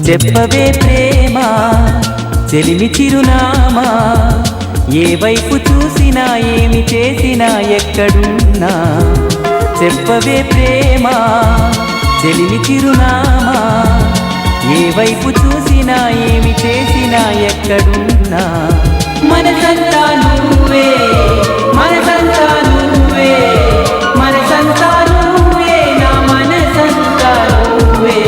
చెప్పవే ప్రేమ చెలిమి చిరునామా, ఏ వైపు చూసినా ఏమి చేసినా ఎక్కడున్నా. చెప్పవే ప్రేమ చెలిమి చిరునామా, ఏ వైపు చూసినా ఏమి చేసినా ఎక్కడున్నా. మనసంతా నువ్వే, మనసంతా నువ్వే, మనసంతా నువ్వే, నా మనసంతా నువ్వే.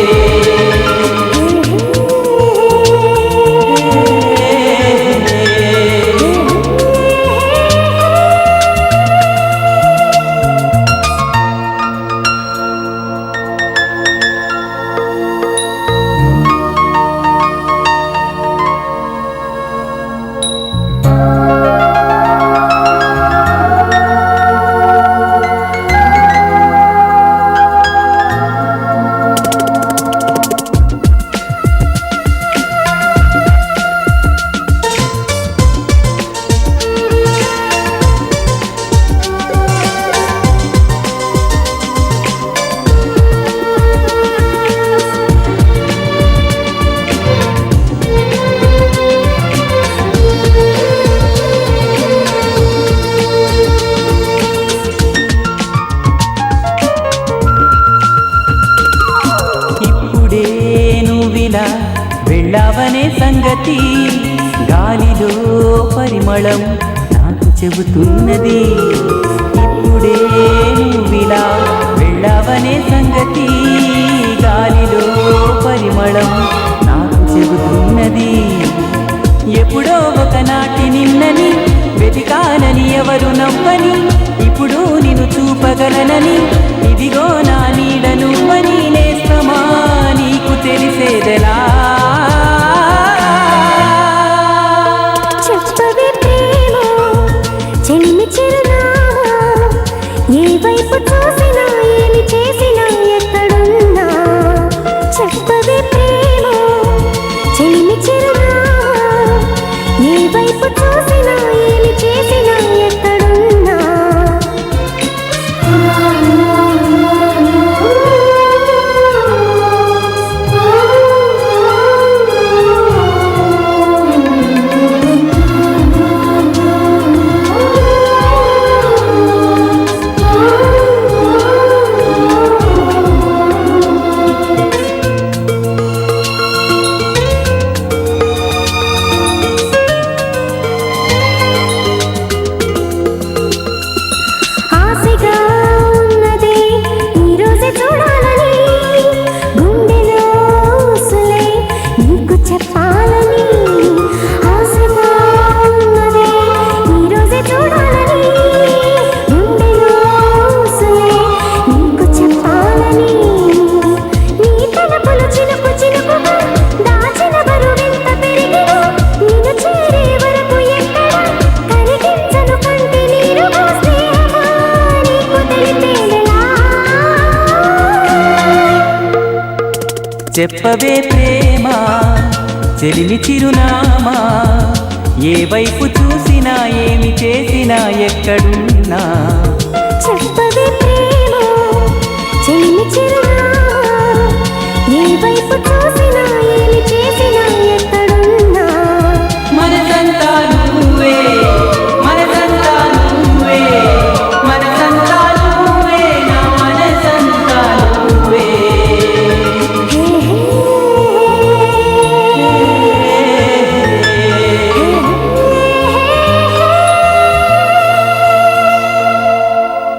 వెళ్ళావనే సంగతి గాలిలో పరిమళం నాకు చెబుతున్నది. ఇప్పుడే నువ్విలా వెళ్ళావనే సంగతి గాలిలో పరిమళం నాకు చెబుతున్నది. ఎప్పుడో ఒకనాటి నిన్నని వెతికానని ఎవరు నవ్వని, ఇప్పుడు నిన్ను చూపగలనని ఇదిగో నా నీడ నువ్వని. నేస్తమా నీకు తెలిసేదెలా? చెప్పవే ప్రేమ చెలిమి చిరునామా, ఏ వైపు చూసినా ఏమి చేసినా ఎక్కడున్నా. చెప్పవే ప్రేమ చెలిమి చిరునామా, ఏ వైపు చూసినా ఏమి చేసినా ఎక్కడున్నా. చెప్పవే ప్రేమ చెలిమి చిరునామా, ఏ వైపు చూసినా ఏమి చేసినా ఎక్కడున్నా.